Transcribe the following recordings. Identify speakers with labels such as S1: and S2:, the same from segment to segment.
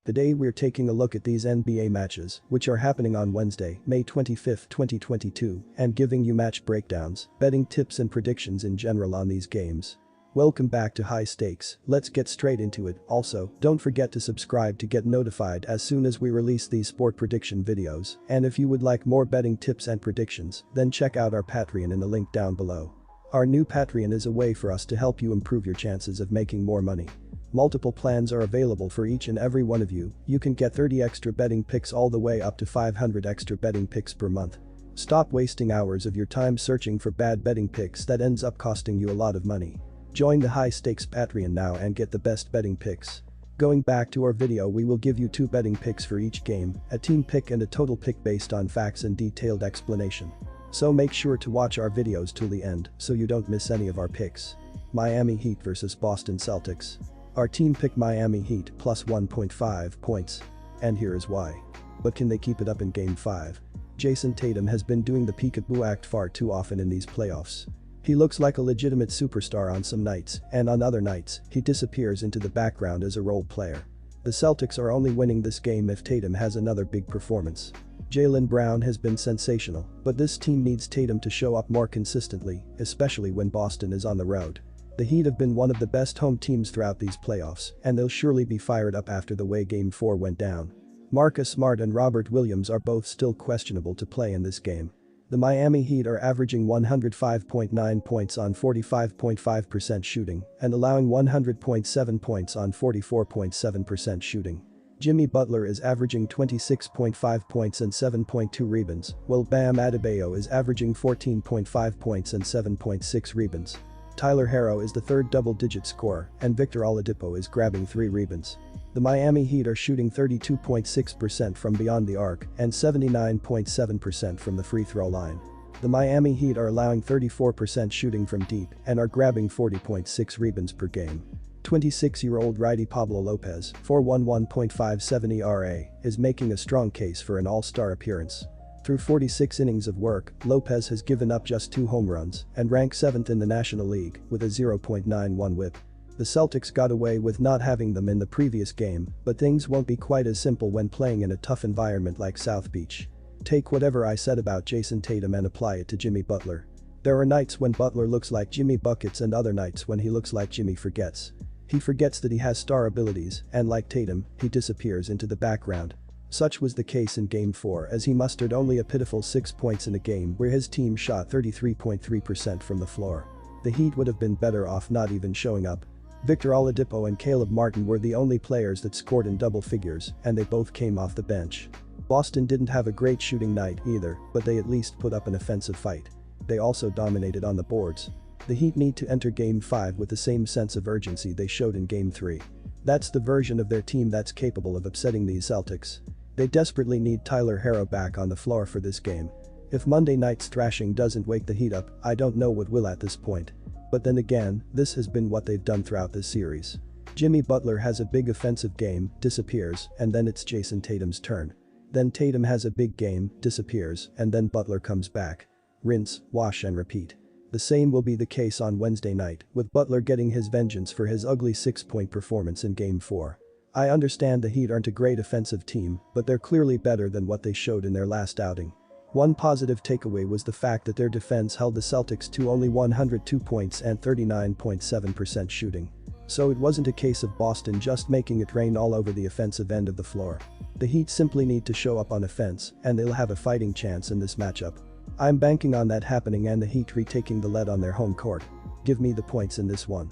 S1: Today we're taking a look at these NBA matches, which are happening on Wednesday, May 25, 2022, and giving you match breakdowns, betting tips and predictions in general on these games. Welcome back to High Stakes, let's get straight into it. Also, don't forget to subscribe to get notified as soon as we release these sport prediction videos, and if you would like more betting tips and predictions, then check out our Patreon in the link down below. Our new Patreon is a way for us to help you improve your chances of making more money. Multiple plans are available for each and every one of you. You can get 30 extra betting picks all the way up to 500 extra betting picks per month. Stop wasting hours of your time searching for bad betting picks that ends up costing you a lot of money. Join the High Stakes Patreon now and get the best betting picks. Going back to our video, we will give you 2 betting picks for each game, a team pick and a total pick based on facts and detailed explanation. So make sure to watch our videos till the end so you don't miss any of our picks. Miami Heat vs Boston Celtics. Our team picked Miami Heat plus 1.5 points. And here is why. But can they keep it up in Game 5? Jason Tatum has been doing the peekaboo act far too often in these playoffs. He looks like a legitimate superstar on some nights, and on other nights, he disappears into the background as a role player. The Celtics are only winning this game if Tatum has another big performance. Jaylen Brown has been sensational, but this team needs Tatum to show up more consistently, especially when Boston is on the road. The Heat have been one of the best home teams throughout these playoffs, and they'll surely be fired up after the way Game 4 went down. Marcus Smart and Robert Williams are both still questionable to play in this game. The Miami Heat are averaging 105.9 points on 45.5% shooting and allowing 100.7 points on 44.7% shooting. Jimmy Butler is averaging 26.5 points and 7.2 rebounds, while Bam Adebayo is averaging 14.5 points and 7.6 rebounds. Tyler Herro is the third double-digit scorer, and Victor Oladipo is grabbing 3 rebounds. The Miami Heat are shooting 32.6% from beyond the arc and 79.7% from the free throw line. The Miami Heat are allowing 34% shooting from deep and are grabbing 40.6 rebounds per game. 26-year-old righty Pablo Lopez, 411.57 ERA, is making a strong case for an all-star appearance. Through 46 innings of work, Lopez has given up just 2 home runs and ranks 7th in the National League with a 0.91 whip. The Celtics got away with not having them in the previous game, but things won't be quite as simple when playing in a tough environment like South Beach. Take whatever I said about Jason Tatum and apply it to Jimmy Butler. There are nights when Butler looks like Jimmy Buckets and other nights when he looks like Jimmy Forgets. He forgets that he has star abilities, and like Tatum, he disappears into the background. Such was the case in Game 4 as he mustered only a pitiful 6 points in a game where his team shot 33.3% from the floor. The Heat would have been better off not even showing up. Victor Oladipo and Caleb Martin were the only players that scored in double figures, and they both came off the bench. Boston didn't have a great shooting night either, but they at least put up an offensive fight. They also dominated on the boards. The Heat need to enter Game 5 with the same sense of urgency they showed in Game 3. That's the version of their team that's capable of upsetting these Celtics. They desperately need Tyler Herro back on the floor for this game. If Monday night's thrashing doesn't wake the Heat up, I don't know what will at this point. But then again, this has been what they've done throughout this series. Jimmy Butler has a big offensive game, disappears, and then it's Jason Tatum's turn. Then Tatum has a big game, disappears, and then Butler comes back. Rinse, wash and repeat. The same will be the case on Wednesday night, with Butler getting his vengeance for his ugly 6-point performance in Game 4. I understand the Heat aren't a great offensive team, but they're clearly better than what they showed in their last outing. One positive takeaway was the fact that their defense held the Celtics to only 102 points and 39.7% shooting. So it wasn't a case of Boston just making it rain all over the offensive end of the floor. The Heat simply need to show up on offense, and they'll have a fighting chance in this matchup. I'm banking on that happening and the Heat retaking the lead on their home court. Give me the points in this one.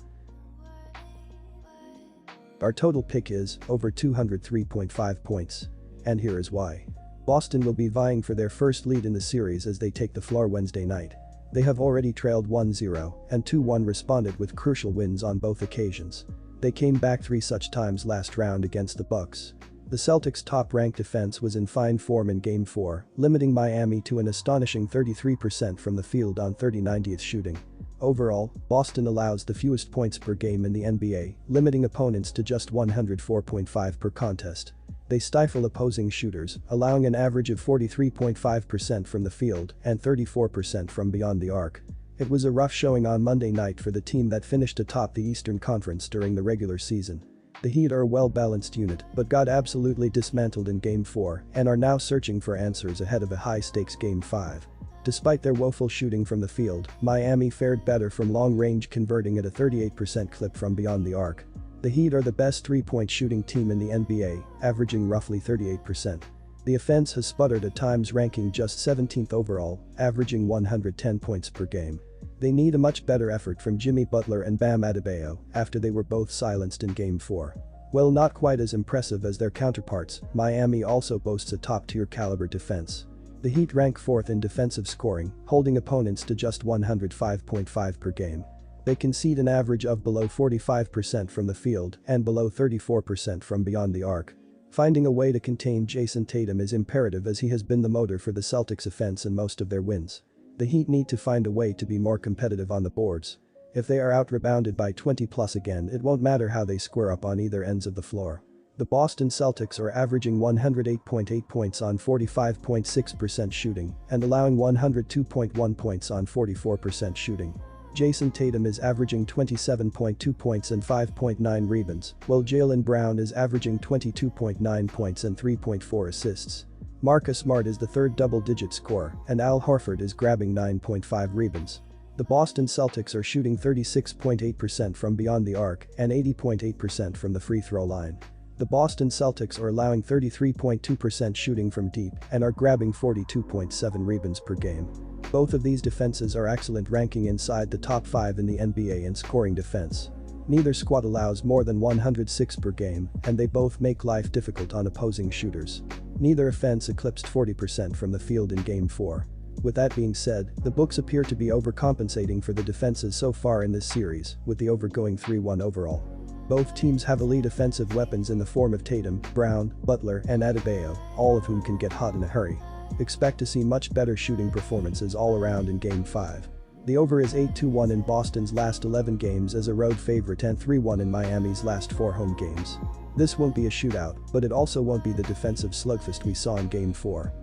S1: Our total pick is over 203.5 points. And here is why. Boston will be vying for their first lead in the series as they take the floor Wednesday night. They have already trailed 1-0 and 2-1 responded with crucial wins on both occasions. They came back 3 such times last round against the Bucks. The Celtics' top-ranked defense was in fine form in Game 4, limiting Miami to an astonishing 33% from the field on 30/90th shooting. Overall, Boston allows the fewest points per game in the NBA, limiting opponents to just 104.5 per contest. They stifle opposing shooters, allowing an average of 43.5% from the field and 34% from beyond the arc. It was a rough showing on Monday night for the team that finished atop the Eastern Conference during the regular season. The Heat are a well-balanced unit but got absolutely dismantled in Game 4 and are now searching for answers ahead of a high-stakes Game 5. Despite their woeful shooting from the field, Miami fared better from long range, converting at a 38% clip from beyond the arc. The Heat are the best three-point shooting team in the NBA, averaging roughly 38%. The offense has sputtered at times, ranking just 17th overall, averaging 110 points per game. They need a much better effort from Jimmy Butler and Bam Adebayo after they were both silenced in Game 4. While not quite as impressive as their counterparts, Miami also boasts a top-tier caliber defense. The Heat rank 4th in defensive scoring, holding opponents to just 105.5 per game. They concede an average of below 45% from the field and below 34% from beyond the arc. Finding a way to contain Jason Tatum is imperative, as he has been the motor for the Celtics offense in most of their wins. The Heat need to find a way to be more competitive on the boards. If they are out-rebounded by 20+ again, it won't matter how they square up on either ends of the floor. The Boston Celtics are averaging 108.8 points on 45.6% shooting and allowing 102.1 points on 44% shooting. Jason Tatum is averaging 27.2 points and 5.9 rebounds, while Jaylen Brown is averaging 22.9 points and 3.4 assists. Marcus Smart is the third double-digit scorer, and Al Horford is grabbing 9.5 rebounds. The Boston Celtics are shooting 36.8% from beyond the arc and 80.8% from the free throw line. The Boston Celtics are allowing 33.2% shooting from deep and are grabbing 42.7 rebounds per game. Both of these defenses are excellent, ranking inside the top 5 in the NBA in scoring defense. Neither squad allows more than 106 per game, and they both make life difficult on opposing shooters. Neither offense eclipsed 40% from the field in Game 4. With that being said, the books appear to be overcompensating for the defenses so far in this series, with the over going 3-1 overall. Both teams have elite offensive weapons in the form of Tatum, Brown, Butler, and Adebayo, all of whom can get hot in a hurry. Expect to see much better shooting performances all around in Game 5. The over is 8-1 in Boston's last 11 games as a road favorite and 3-1 in Miami's last 4 home games. This won't be a shootout, but it also won't be the defensive slugfest we saw in Game 4.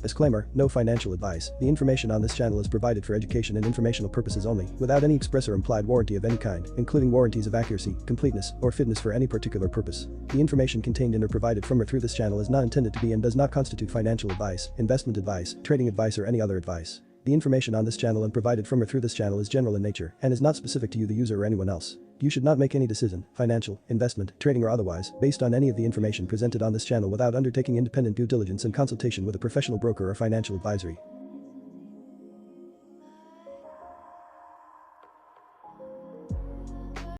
S1: Disclaimer: no financial advice. The information on this channel is provided for education and informational purposes only, without any express or implied warranty of any kind, including warranties of accuracy, completeness, or fitness for any particular purpose. The information contained in or provided from or through this channel is not intended to be and does not constitute financial advice, investment advice, trading advice, or any other advice. The information on this channel and provided from or through this channel is general in nature and is not specific to you, the user, or anyone else. You should not make any decision, financial, investment, trading, or otherwise, based on any of the information presented on this channel without undertaking independent due diligence and consultation with a professional broker or financial advisory.